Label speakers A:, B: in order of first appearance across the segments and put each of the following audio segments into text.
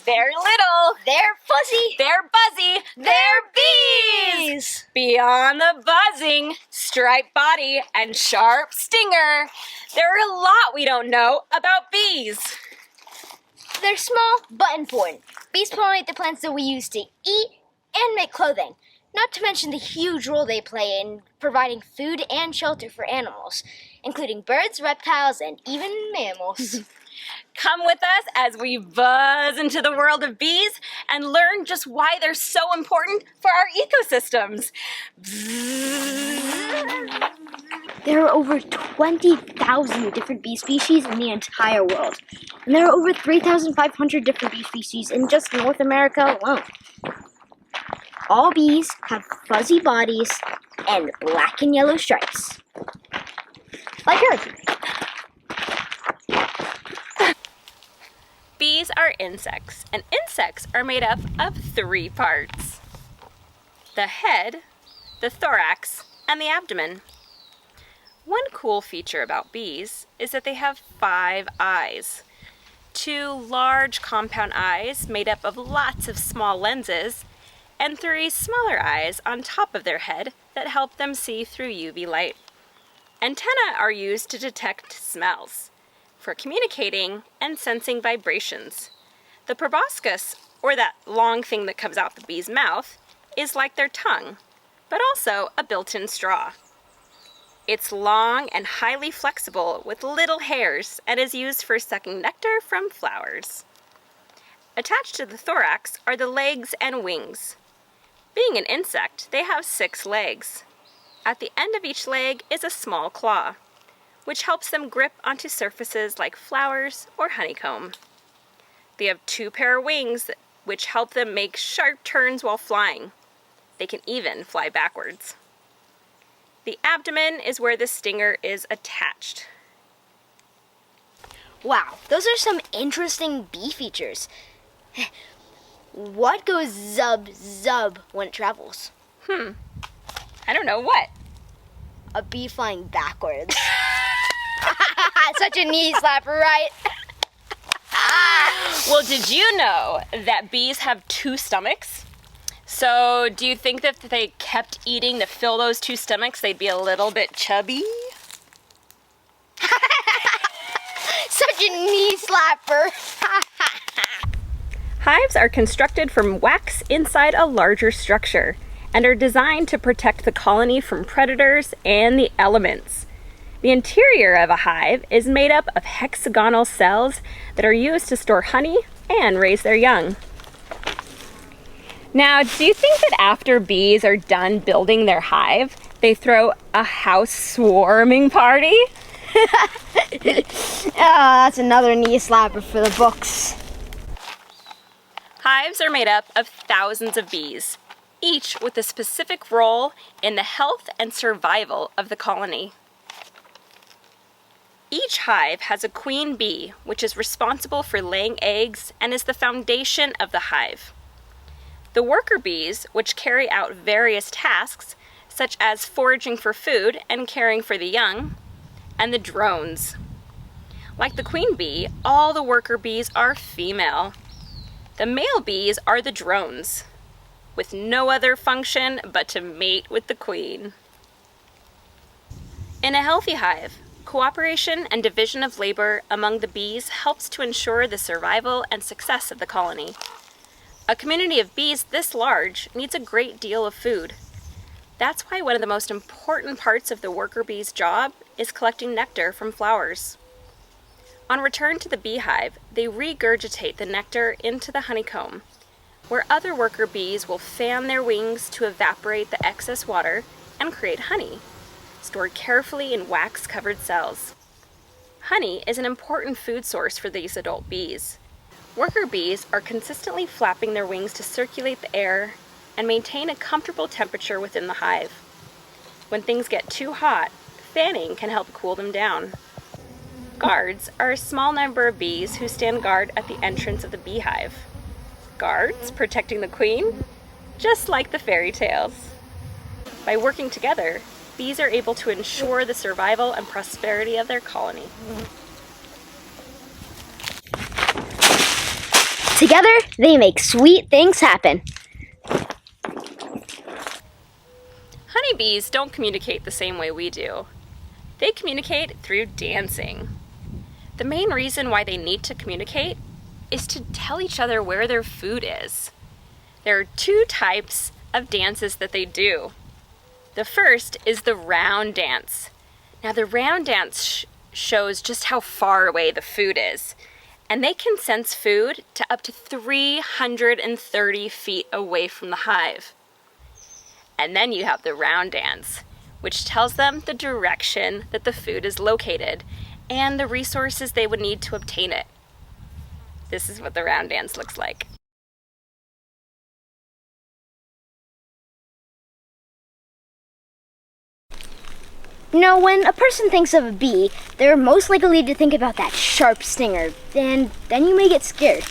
A: They're little.
B: They're fuzzy.
A: They're buzzy. They're bees. Beyond the buzzing, striped body, and sharp stinger, there are a lot we don't know about bees.
B: They're small but important. Bees pollinate the plants that we use to eat and make clothing. Not to mention the huge role they play in providing food and shelter for animals, including birds, reptiles, and even mammals.
A: Come with us as we buzz into the world of bees and learn just why they're so important for our ecosystems.
B: There are over 20,000 different bee species in the entire world, and there are over 3,500 different bee species in just North America alone. All bees have fuzzy bodies and black and yellow stripes, like her.
A: Bees are insects, and insects are made up of 3 parts: the head, the thorax, and the abdomen. One cool feature about bees is that they have 5 eyes. 2 large compound eyes made up of lots of small lenses, and 3 smaller eyes on top of their head that help them see through UV light. Antennae are used to detect smells, for communicating and sensing vibrations. The proboscis, or that long thing that comes out the bee's mouth, is like their tongue, but also a built-in straw. It's long and highly flexible with little hairs and is used for sucking nectar from flowers. Attached to the thorax are the legs and wings. Being an insect, they have 6 legs. At the end of each leg is a small claw, which helps them grip onto surfaces like flowers or honeycomb. They have 2 pair of wings, which help them make sharp turns while flying. They can even fly backwards. The abdomen is where the stinger is attached.
B: Wow, those are some interesting bee features. What goes zub zub when it travels?
A: I don't know what.
B: A bee flying backwards. Such a knee slapper, right?
A: Well, did you know that bees have 2 stomachs? So do you think that if they kept eating to fill those 2 stomachs, they'd be a little bit chubby?
B: Such a knee slapper.
A: Hives are constructed from wax inside a larger structure and are designed to protect the colony from predators and the elements. The interior of a hive is made up of hexagonal cells that are used to store honey and raise their young. Now, do you think that after bees are done building their hive, they throw a housewarming party?
B: That's another knee slapper for the books.
A: Hives are made up of thousands of bees, each with a specific role in the health and survival of the colony. Each hive has a queen bee, which is responsible for laying eggs and is the foundation of the hive. The worker bees, which carry out various tasks, such as foraging for food and caring for the young, and the drones. Like the queen bee, all the worker bees are female. The male bees are the drones, with no other function but to mate with the queen. In a healthy hive, cooperation and division of labor among the bees helps to ensure the survival and success of the colony. A community of bees this large needs a great deal of food. That's why one of the most important parts of the worker bee's job is collecting nectar from flowers. On return to the beehive, they regurgitate the nectar into the honeycomb, where other worker bees will fan their wings to evaporate the excess water and create honey, stored carefully in wax-covered cells. Honey is an important food source for these adult bees. Worker bees are consistently flapping their wings to circulate the air and maintain a comfortable temperature within the hive. When things get too hot, fanning can help cool them down. Guards are a small number of bees who stand guard at the entrance of the beehive. Guards protecting the queen, just like the fairy tales. By working together, bees are able to ensure the survival and prosperity of their colony.
B: Together, they make sweet things happen.
A: Honeybees don't communicate the same way we do. They communicate through dancing. The main reason why they need to communicate is to tell each other where their food is. There are two types of dances that they do. The first is the round dance. Now the round dance shows just how far away the food is, and they can sense food to up to 330 feet away from the hive. And then you have the round dance, which tells them the direction that the food is located and the resources they would need to obtain it. This is what the round dance looks like.
B: You know, when a person thinks of a bee, they're most likely to think about that sharp stinger, and then you may get scared.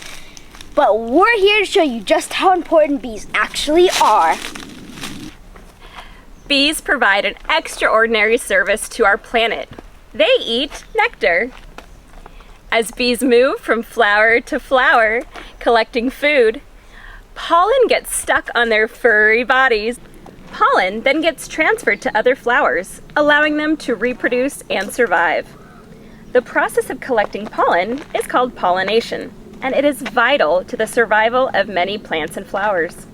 B: But we're here to show you just how important bees actually are.
A: Bees provide an extraordinary service to our planet. They eat nectar. As bees move from flower to flower, collecting food, pollen gets stuck on their furry bodies. Pollen then gets transferred to other flowers, allowing them to reproduce and survive. The process of collecting pollen is called pollination, and it is vital to the survival of many plants and flowers.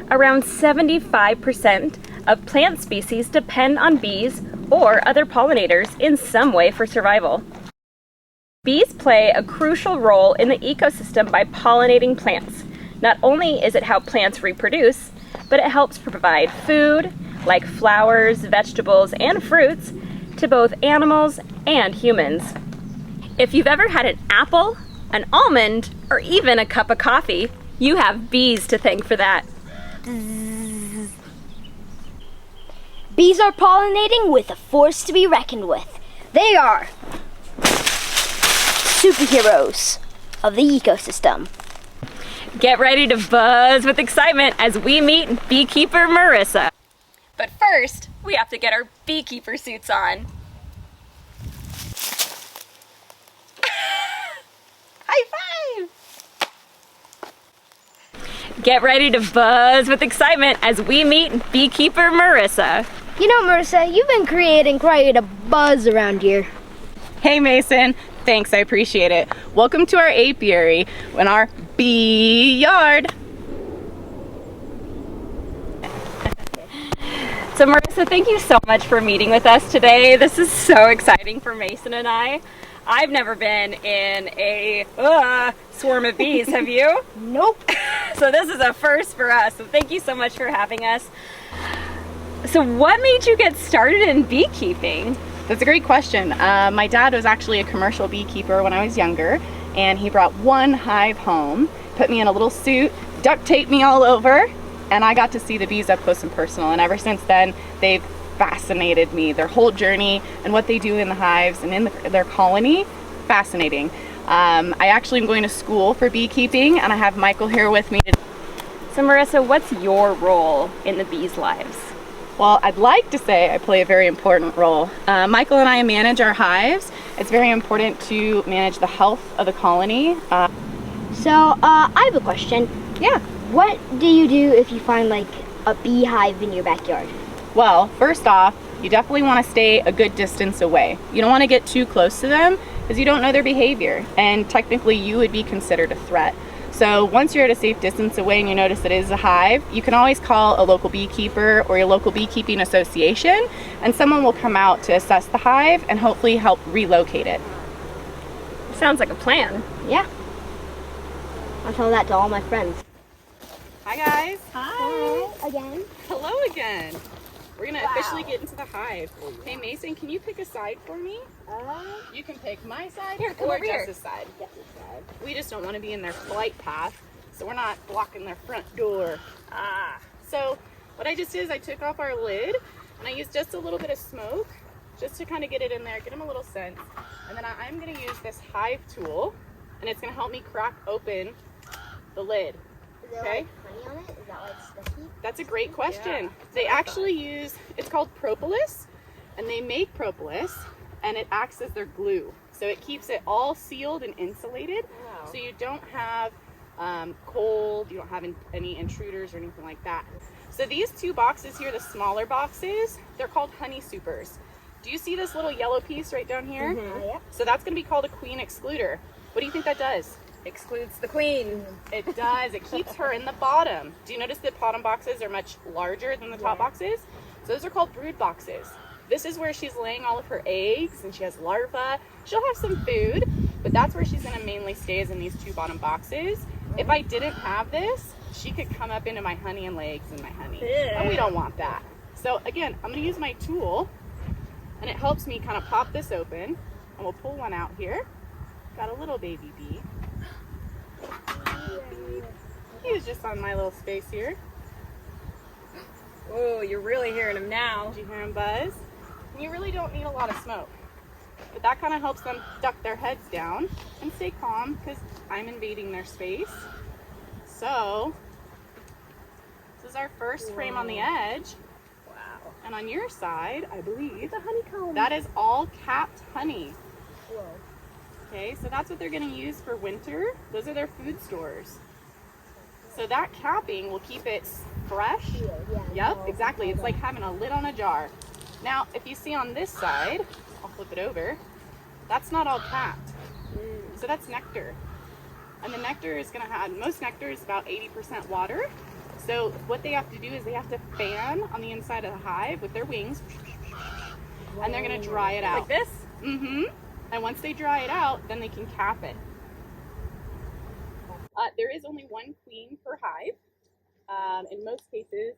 A: Around 75% of plant species depend on bees or other pollinators in some way for survival. Bees play a crucial role in the ecosystem by pollinating plants. Not only is it how plants reproduce, but it helps provide food, like flowers, vegetables, and fruits, to both animals and humans. If you've ever had an apple, an almond, or even a cup of coffee, you have bees to thank for that.
B: Bees are pollinating with a force to be reckoned with. They are superheroes of the ecosystem.
A: Get ready to buzz with excitement as we meet Beekeeper Marisa. But first, we have to get our beekeeper suits on. High five! Get ready to buzz with excitement as we meet Beekeeper Marisa.
B: You know, Marisa, you've been creating quite a buzz around here.
C: Hey Mason, thanks, I appreciate it. Welcome to our apiary and our bee yard.
A: So Marisa, thank you so much for meeting with us today. This is so exciting for Mason and I. I've never been in a swarm of bees, have you?
B: Nope.
A: So this is a first for us, so thank you so much for having us. So what made you get started in beekeeping?
C: That's a great question. My dad was actually a commercial beekeeper when I was younger, and he brought one hive home, put me in a little suit, duct taped me all over, and I got to see the bees up close and personal. And ever since then, they've fascinated me. Their whole journey and what they do in the hives and in their colony, fascinating. I actually am going to school for beekeeping, and I have Michael here with me today.
A: So Marisa, what's your role in the bees' lives?
C: Well, I'd like to say I play a very important role. Michael and I manage our hives. It's very important to manage the health of the colony.
B: So, I have a question.
C: Yeah.
B: What do you do if you find like a beehive in your backyard?
C: Well, first off, you definitely want to stay a good distance away. You don't want to get too close to them because you don't know their behavior, and technically you would be considered a threat. So once you're at a safe distance away and you notice it is a hive, you can always call a local beekeeper or your local beekeeping association, and someone will come out to assess the hive and hopefully help relocate it.
A: Sounds like a plan.
B: Yeah. I'll tell that to all my friends.
C: Hi guys.
B: Hi. Again.
C: Hello again. We're gonna officially get into the hive. Hey Mason, can you pick a side for me? You can pick my side or Jess's side. We just don't want to be in their flight path, so we're not blocking their front door. So what I just did is I took off our lid and I used just a little bit of smoke just to kind of get it in there, get them a little scent. And then I'm going to use this hive tool, and it's going to help me crack open the lid.
B: Is there like honey on it? Is that like sticky?
C: That's a great question. They actually use, it's called propolis. and they make propolis, and it acts as their glue. So it keeps it all sealed and insulated.
A: Wow.
C: So you don't have cold, you don't have any intruders or anything like that. So these two boxes here, the smaller boxes, they're called honey supers. Do you see this little yellow piece right down here?
A: Mm-hmm.
B: Yep.
C: So that's going to be called a queen excluder. What do you think that does?
A: Excludes the queen.
C: It does. It keeps her in the bottom. Do you notice the bottom boxes are much larger than the top boxes? So those are called brood boxes. This is where she's laying all of her eggs, and she has larvae. She'll have some food, but that's where she's going to mainly stay, is in these two bottom boxes. If I didn't have this, she could come up into my honey and lay eggs in my honey. And we don't want that. So again, I'm going to use my tool, and it helps me kind of pop this open, and we'll pull one out here. Got a little baby bee. He was just on my little space here.
A: Whoa, you're really hearing him now.
C: Did you hear him buzz? And you really don't need a lot of smoke. But that kind of helps them duck their heads down and stay calm, because I'm invading their space. So, this is our first frame on the edge.
A: Wow.
C: And on your side, I believe,
B: The honeycomb.
C: that is all capped honey.
B: Whoa.
C: Okay, so that's what they're going to use for winter. Those are their food stores. So that capping will keep it fresh. Yep, exactly. It's like having a lid on a jar. Now, if you see on this side, I'll flip it over, that's not all capped. So that's nectar. And the nectar is going to have, most nectar is about 80% water. So what they have to do is they have to fan on the inside of the hive with their wings, and they're going to dry it out.
A: Like this?
C: Mm-hmm. And once they dry it out, then they can cap it. There is only one queen per hive. In most cases,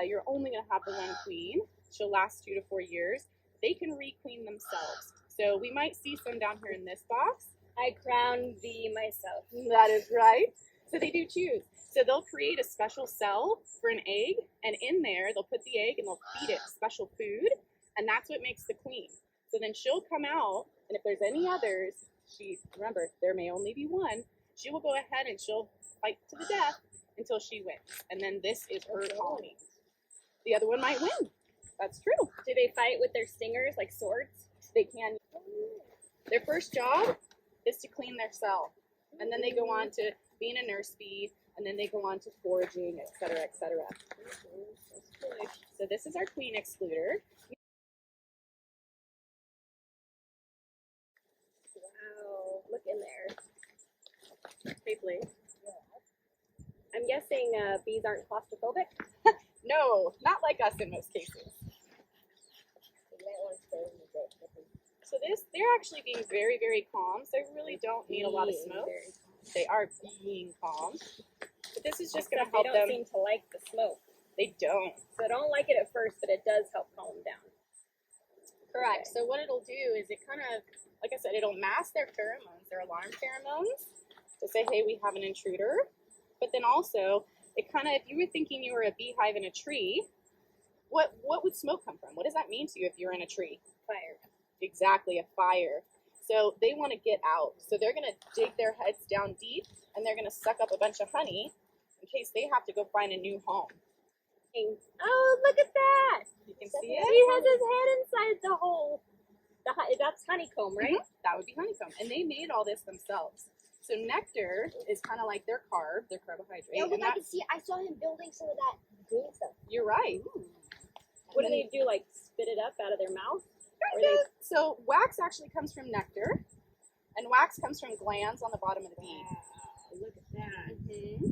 C: you're only going to have the one queen. She'll last 2 to 4 years. They can re-queen themselves. So we might see some down here in this box.
A: I crowned thee myself.
C: That is right. So they do choose. So they'll create a special cell for an egg, and in there they'll put the egg and they'll feed it special food, and that's what makes the queen. So then she'll come out, and if there's any others, remember, there may only be one, she will go ahead and she'll fight to the death until she wins. And then this is her colony. The other one might win. That's true.
A: Do they fight with their stingers like swords?
C: They can. Their first job is to clean their cell. And then they go on to being a nurse bee, and then they go on to foraging, etc., etc. So this is our queen excluder.
A: Wow, look in there. Safely. I'm guessing bees aren't claustrophobic?
C: No, not like us in most cases. So they're actually being very, very calm. So they really don't need a lot of smoke. They are being calm. But this is just going to help them.
A: They don't seem to like the smoke.
C: They don't.
A: So I don't like it at first, but it does help calm them down.
C: Correct. So what it'll do is it kind of, like I said, it'll mask their pheromones, their alarm pheromones, to say, hey, we have an intruder. But then also, it kind of, if you were thinking you were a beehive in a tree, what would smoke come from? What does that mean to you if you're in a tree?
A: Fire.
C: Exactly, a fire. So they want to get out. So they're going to dig their heads down deep, and they're going to suck up a bunch of honey in case they have to go find a new home.
A: Oh, look at that!
C: You can see it?
A: He has his head inside the hole. That's honeycomb, right?
C: Mm-hmm. That would be honeycomb. And they made all this themselves. So nectar is kind of like their carb, their carbohydrate.
B: Yeah, look,
C: and
B: I can see. I saw him building some of that green stuff.
C: You're right.
A: What do they do, like spit it up out of their mouth?
C: So wax actually comes from nectar, and wax comes from glands on the bottom of the bee.
A: Look at that.
C: Mm-hmm.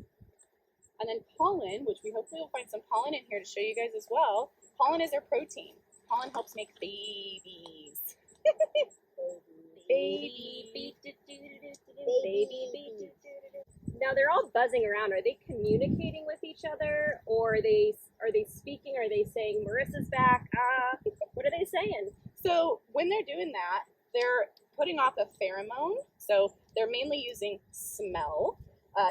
C: And then pollen, which we hopefully will find some pollen in here to show you guys as well. Pollen is their protein. Pollen helps make babies.
A: Baby. Now they're all buzzing around. Are they communicating with each other, or are they speaking? Are they saying Marissa's back? What are they saying?
C: So when they're doing that, they're putting off a pheromone. So they're mainly using smell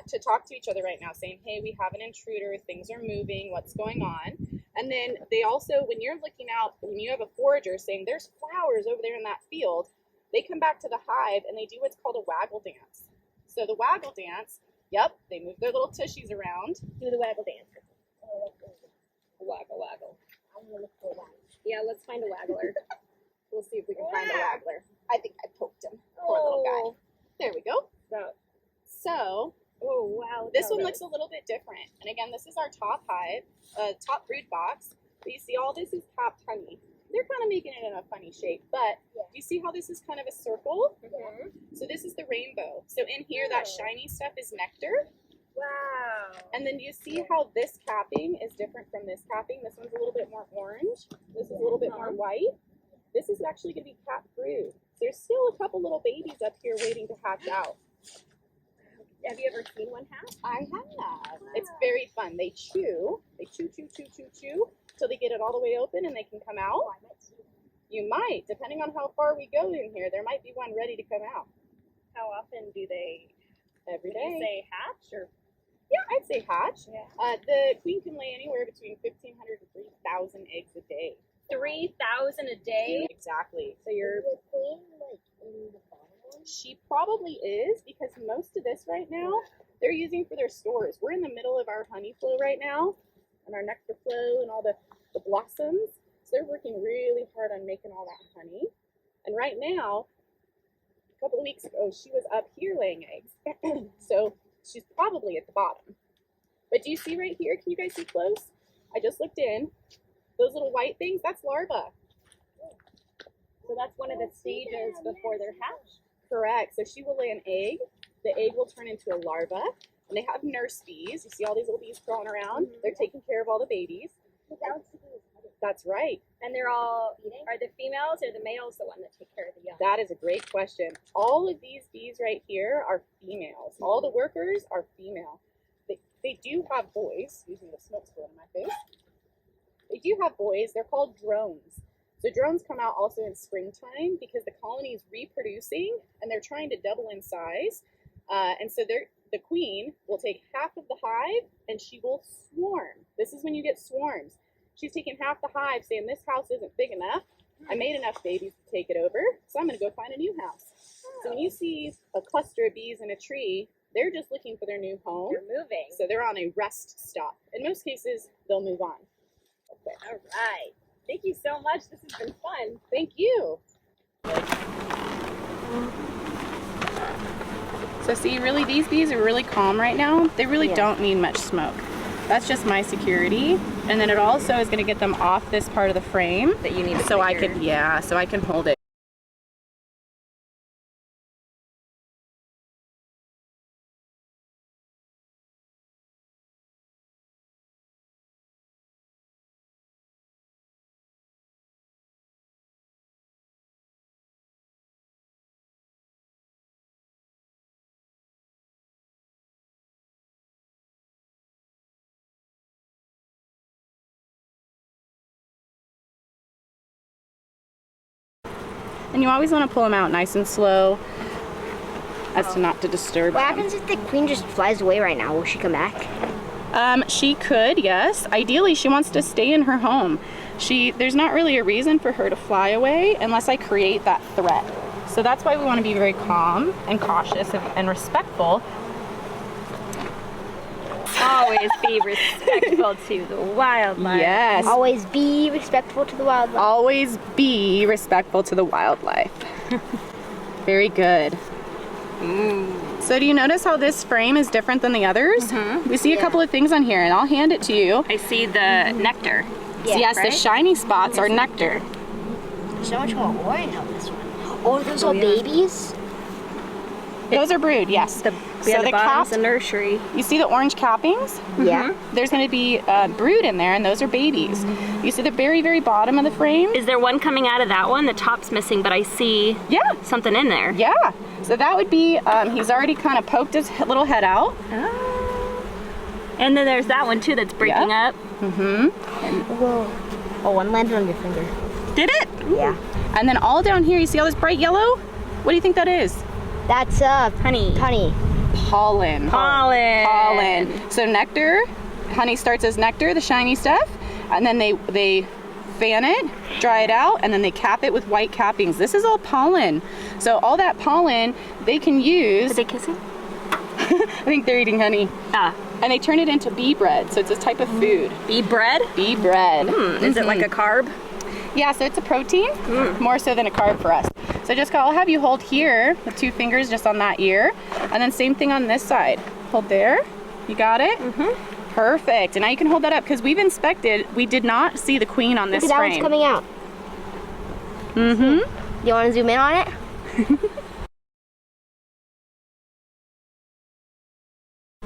C: to talk to each other right now, saying, hey, we have an intruder, things are moving, what's going on? And then they also, when you're looking out, when you have a forager saying there's flowers over there in that field, they come back to the hive and they do what's called a waggle dance. So the waggle dance, yep, they move their little tushies around.
A: Do the waggle dance. Waggle, waggle.
B: I'm gonna look for that.
A: Yeah, let's find a waggler.
C: We'll see if we can find a waggler. I think I poked him. Poor little guy. There we go. So,
A: oh wow.
C: This one looks a little bit different. And again, this is our top hive, top brood box. But you see all this is capped honey. They're kind of making it in a funny shape, but do you see how this is kind of a circle?
A: Mm-hmm.
C: So this is the rainbow. So in here, that shiny stuff is nectar.
A: Wow.
C: And then do you see how this capping is different from this capping? This one's a little bit more orange. This is a little bit more white. This is actually going to be capped brood. There's still a couple little babies up here waiting to hatch out.
A: Have you ever seen one hatch?
C: I have. Wow. It's very fun. They chew. They chew till they get it all the way open and they can come out. You might, depending on how far we go in here. There might be one ready to come out.
A: How often do they?
C: Every day.
A: Would you say hatch or?
C: Yeah, I'd say hatch.
A: Yeah.
C: The queen can lay anywhere between 1,500 to 3,000 eggs a day.
A: 3,000 a day?
C: Exactly.
A: So you're
B: the queen like in the bottom one?
C: She probably is, because most of this right now they're using for their stores. We're in the middle of our honey flow right now, and our nectar flow and all the blossoms. So they're working really hard on making all that honey. And right now, a couple of weeks ago, she was up here laying eggs. So she's probably at the bottom. But do you see right here? Can you guys see close? I just looked in. Those little white things, that's larva.
A: So that's one of the stages before they're hatched?
C: Correct. So she will lay an egg. The egg will turn into a larva. And they have nurse bees. You see all these little bees crawling around? They're taking care of all the babies. That's right.
A: And they're all, are the females or the males the one that take care of the young?
C: That is a great question. All of these bees right here are females. All the workers are female. They do have boys, using the smoke screen in my face. They do have boys. They're called drones. So drones come out also in springtime because the colony is reproducing and they're trying to double in size. And so the queen will take half of the hive and she will swarm. This is when you get swarms. She's taking half the hive, saying this house isn't big enough. I made enough babies to take it over, so I'm going to go find a new house. So when you see a cluster of bees in a tree, they're just looking for their new home.
A: They're moving.
C: So they're on a rest stop. In most cases, they'll move on.
A: Okay. All right. Thank you so much. This has been fun.
C: Thank you. So see, really, these bees are really calm right now. They really don't need much smoke. That's just my security. And then it also is going to get them off this part of the frame
A: That you need to
C: so I
A: secure.
C: can, so I can hold it. And you always want to pull them out nice and slow as to not to disturb
B: What
C: them.
B: happens if the queen just flies away right now? Will she come back?
C: She could, yes. Ideally, she wants to stay in her home. There's not really a reason for her to fly away unless I create that threat. So that's why we want to be very calm and cautious and respectful.
A: Always be respectful to the wildlife.
C: Yes.
B: Always be respectful to the wildlife.
C: Always be respectful to the wildlife. Very good. So do you notice how this frame is different than the others? We see a couple of things on here, and I'll hand it to you.
A: I see the nectar.
B: Yeah,
C: Yes,
A: right?
C: the shiny spots are nectar.
B: So much more orange on this one. Oh, those are babies?
C: Those are brood, yes.
A: The bottom's
C: capped,
A: the nursery.
C: you see the orange cappings?
B: Yeah.
C: There's going to be brood in there, and those are babies. You see the very, very bottom of the frame?
A: Is there one coming out of that one? The top's missing, but I see something in there.
C: Yeah. So that would be, he's already kind of poked his little head out.
A: And then there's that one too that's breaking up.
B: Whoa. Oh, one landed on your finger.
C: Did it?
B: Yeah.
C: And then all down here, you see all this bright yellow? What do you think that is?
B: That's
A: Honey.
B: honey.
C: Pollen. Pollen. So nectar, honey starts as nectar, the shiny stuff, and then they fan it, dry it out, and then they cap it with white cappings. This is all pollen. So all that pollen they can use.
A: Are they kissing?
C: I think they're eating honey. And they turn it into bee bread. So it's a type of food.
A: Bee bread?
C: Bee bread.
A: Is it like a carb?
C: Yeah, so it's a protein, more so than a carb for us. So Jessica, I'll have you hold here with 2 fingers just on that ear. And then same thing on this side. Hold there. You got it? Perfect. And now you can hold that up because we've inspected. We did not see the queen on this
B: Look at that
C: frame.
B: one's coming out. Do you want to zoom in on it?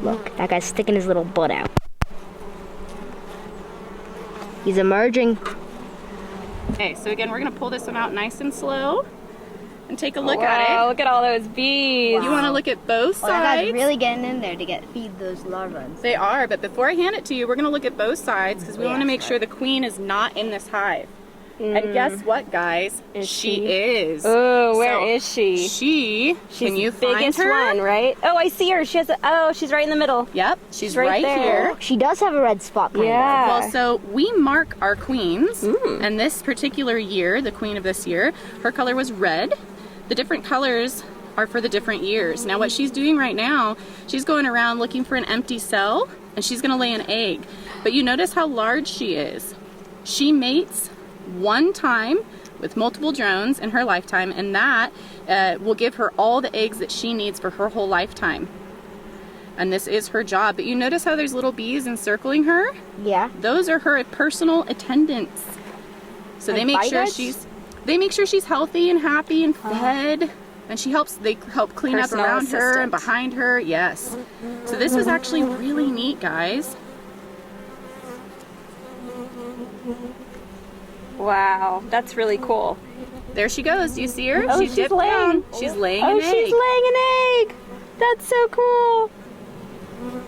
B: Look, that guy's sticking his little butt out. He's emerging.
C: Okay, so again, we're gonna pull this one out nice and slow and take a look
A: Wow,
C: at it.
A: look at all those bees.
C: You wanna look at both
B: Well, that guy's
C: sides?
B: really getting in there to feed those larvae.
C: They are, but before I hand it to you, we're gonna look at both sides because we wanna make sure the queen is not in this hive. And guess what, guys? She is.
A: Oh, where is she?
C: She's can you
A: the biggest
C: find her?
A: one, right? Oh, I see her. She has she's right in the middle.
C: Yep, she's
A: right
C: right
A: there.
C: here.
B: She does have a red spot. Kind
A: Yeah.
C: Well, so we mark our queens, and this particular year, the queen of this year, her color was red. The different colors are for the different years. Now what she's doing right now, she's going around looking for an empty cell, and she's gonna lay an egg. But you notice how large she is. She mates one time with multiple drones in her lifetime, and that will give her all the eggs that she needs for her whole lifetime. And this is her job. But you notice how there's little bees encircling her?
B: Yeah.
C: Those are her personal attendants. So they make sure she's healthy and happy and fed. And they help clean
A: Personal
C: up around her and
A: assistant.
C: behind her. Yes. So this was actually really neat, guys.
A: Wow, that's really cool.
C: There she goes. Do you see her?
A: Oh,
C: She
A: she's
C: dipped
A: laying.
C: down. She's laying an egg.
A: She's laying an egg. That's so cool.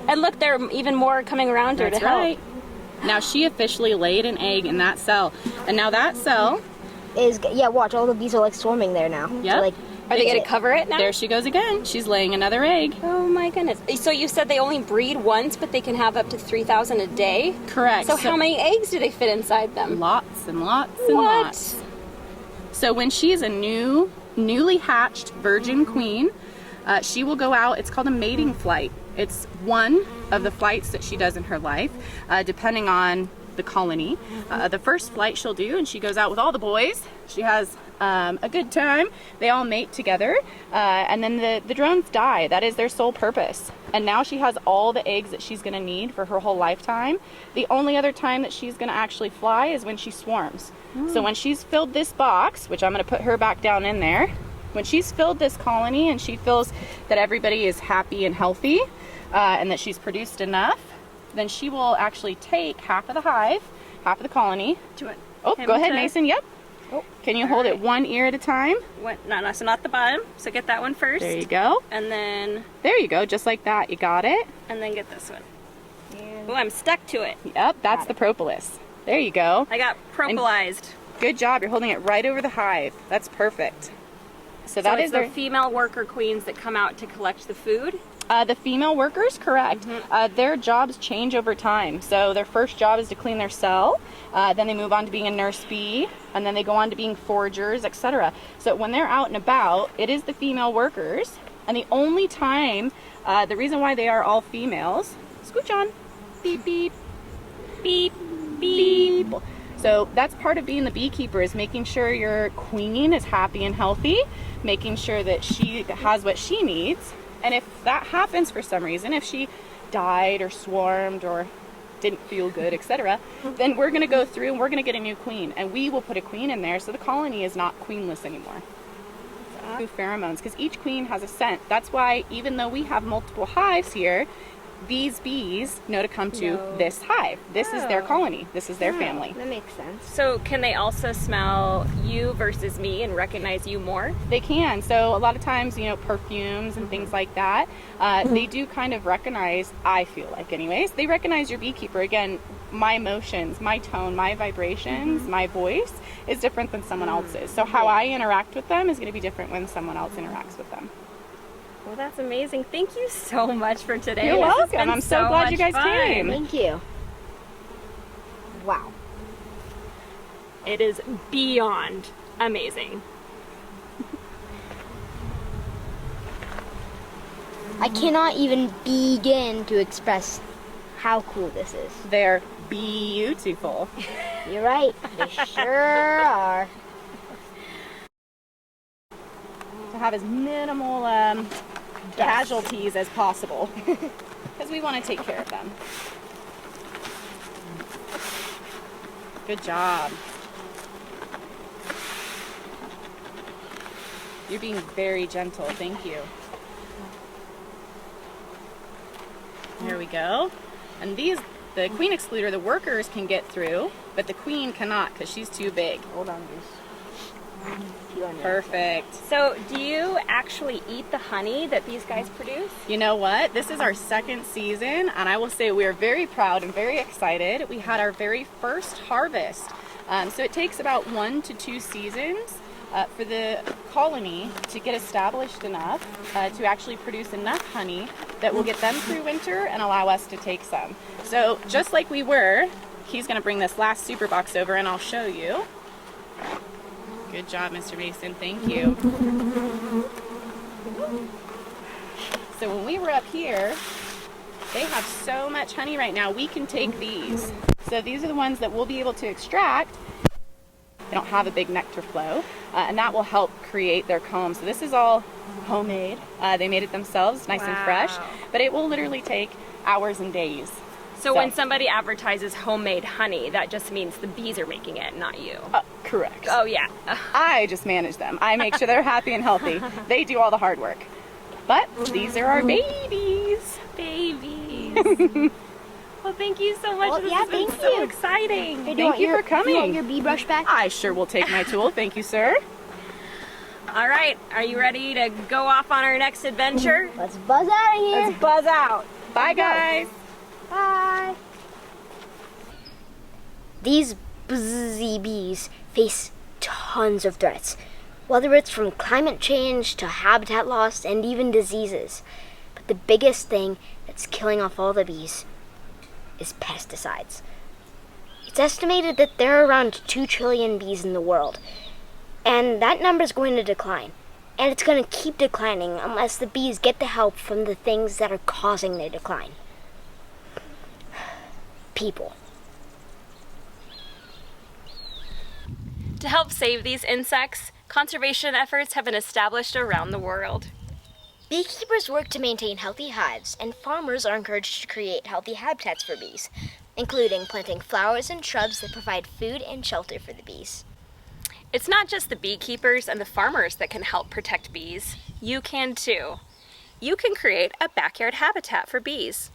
A: And look, there are even more coming around her
C: That's
A: to help.
C: right. Now she officially laid an egg in that cell. And now that cell,
B: Watch, all the bees are like swarming there now.
C: Yep.
B: Like,
A: Are they going to cover it now?
C: there she goes again. She's laying another egg.
A: Oh my goodness. So you said they only breed once, but they can have up to 3,000 a day?
C: Correct.
A: So how many eggs do they fit inside them?
C: Lots and lots and
A: What?
C: lots. So when she is a newly hatched virgin queen, she will go out. It's called a mating flight. It's one of the flights that she does in her life, depending on the colony. The first flight she'll do, and she goes out with all the boys. She has a good time. They all mate together, and then the drones die. That is their sole purpose. And now she has all the eggs that she's going to need for her whole lifetime. The only other time that she's going to actually fly is when she swarms. So when she's filled this box, which I'm going to put her back down in there, when she's filled this colony and she feels that everybody is happy and healthy, and that she's produced enough, then she will actually take half of the hive, half of the colony. Oh, go ahead, Mason. Yep.
A: Oh,
C: Can you hold it one ear at a time?
A: No, so not the bottom. So get that one first.
C: There you go.
A: And then
C: There you go, just like that. You got it?
A: get this one. Oh, I'm stuck to it.
C: Yep, that's the propolis. There you go.
A: I got propolized.
C: Good job. You're holding it right over the hive. That's perfect. So
A: So
C: that
A: it's
C: is
A: the
C: their
A: female worker queens that come out to collect the food.
C: the female workers, correct. Their jobs change over time. So their first job is to clean their cell. Then they move on to being a nurse bee, and then they go on to being foragers, etc. So when they're out and about, it is the female workers. And the only time, the reason why they are all females, scooch on, beep, beep, beep, beep. So that's part of being the beekeeper, is making sure your queen is happy and healthy, making sure that she has what she needs. And if that happens for some reason, if she died or swarmed or didn't feel good, etc., then we're going to go through and we're going to get a new queen, and we will put a queen in there so the colony is not queenless anymore. So, pheromones, because each queen has a scent. That's why even though we have multiple hives here, these bees know to come to this hive. This is their colony. This is their family.
B: That makes sense.
A: So can they also smell you versus me and recognize you more?
C: They can. So a lot of times, perfumes and things like that, they do kind of recognize, I feel like anyways, they recognize your beekeeper. Again, my emotions, my tone, my vibrations, my voice is different than someone else's. So how I interact with them is going to be different when someone else interacts with them.
A: Well, that's amazing. Thank you so much for today.
C: You're
A: This has
C: welcome.
A: been
C: I'm so glad you
A: much
C: guys
A: fun.
C: came.
B: Thank you. Wow.
A: It is beyond amazing.
B: I cannot even begin to express how cool this is.
C: They're beautiful.
B: You're right. They sure are.
C: To have as minimal casualties as possible, because we want to take care of them. Good job. You're being very gentle. Thank you. There we go. And these, the queen excluder, the workers can get through, but the queen cannot because she's too big.
B: Hold on, Goose.
C: Perfect.
A: So do you actually eat the honey that these guys produce?
C: You know what? This is our second season, and I will say we are very proud and very excited. We had our very first harvest. So it takes about 1 to 2 seasons for the colony to get established enough to actually produce enough honey that will get them through winter and allow us to take some. So just like we were, he's going to bring this last super box over and I'll show you. Good job, Mr. Mason. Thank you. So when we were up here, they have so much honey right now, we can take these. So these are the ones that we'll be able to extract. They don't have a big nectar flow, and that will help create their comb. So this is all homemade. They made it themselves, nice and fresh, but it will literally take hours and days.
A: So when somebody advertises homemade honey, that just means the bees are making it, not you.
C: Correct.
A: Oh yeah.
C: I just manage them. I make sure they're happy and healthy. They do all the hard work. But these are our babies.
A: Babies. Well, thank you so much.
B: Well,
A: this
B: yeah,
A: has been
B: thank
A: so
B: you.
A: exciting.
B: Hey,
C: Thank you for coming.
B: You want your bee brush back?
C: I sure will take my tool. Thank you, sir.
A: All right, are you ready to go off on our next adventure?
B: Let's buzz out of here.
A: Let's buzz out.
C: Bye, guys.
B: Bye. These busy bees face tons of threats, whether it's from climate change to habitat loss and even diseases. But the biggest thing that's killing off all the bees is pesticides. It's estimated that there are around 2 trillion bees in the world, and that number is going to decline. And it's going to keep declining unless the bees get the help from the things that are causing their decline. People.
A: To help save these insects, conservation efforts have been established around the world.
B: Beekeepers work to maintain healthy hives, and farmers are encouraged to create healthy habitats for bees, including planting flowers and shrubs that provide food and shelter for the bees.
A: It's not just the beekeepers and the farmers that can help protect bees. You can too. You can create a backyard habitat for bees.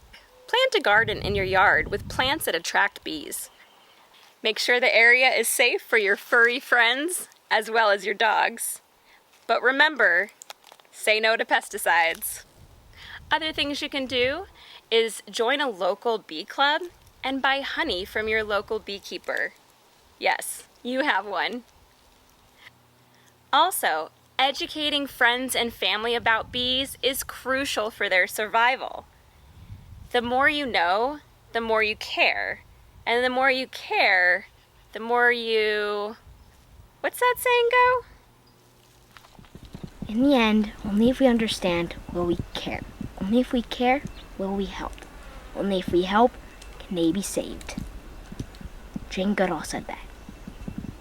A: Plant a garden in your yard with plants that attract bees. Make sure the area is safe for your furry friends as well as your dogs. But remember, say no to pesticides. Other things you can do is join a local bee club and buy honey from your local beekeeper. Yes, you have one. Also, educating friends and family about bees is crucial for their survival. The more you know, the more you care. And the more you care, the more you... What's that saying go?
B: In the end, only if we understand will we care. Only if we care will we help. Only if we help can they be saved. Jane Goodall said that.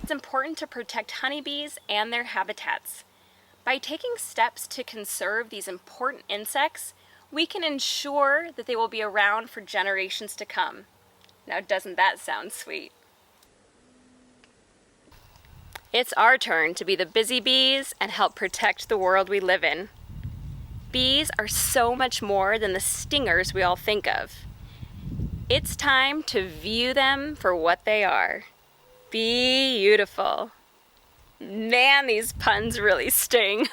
A: It's important to protect honeybees and their habitats. By taking steps to conserve these important insects, we can ensure that they will be around for generations to come. Now, doesn't that sound sweet? It's our turn to be the busy bees and help protect the world we live in. Bees are so much more than the stingers we all think of. It's time to view them for what they are. Beautiful. Man, these puns really sting.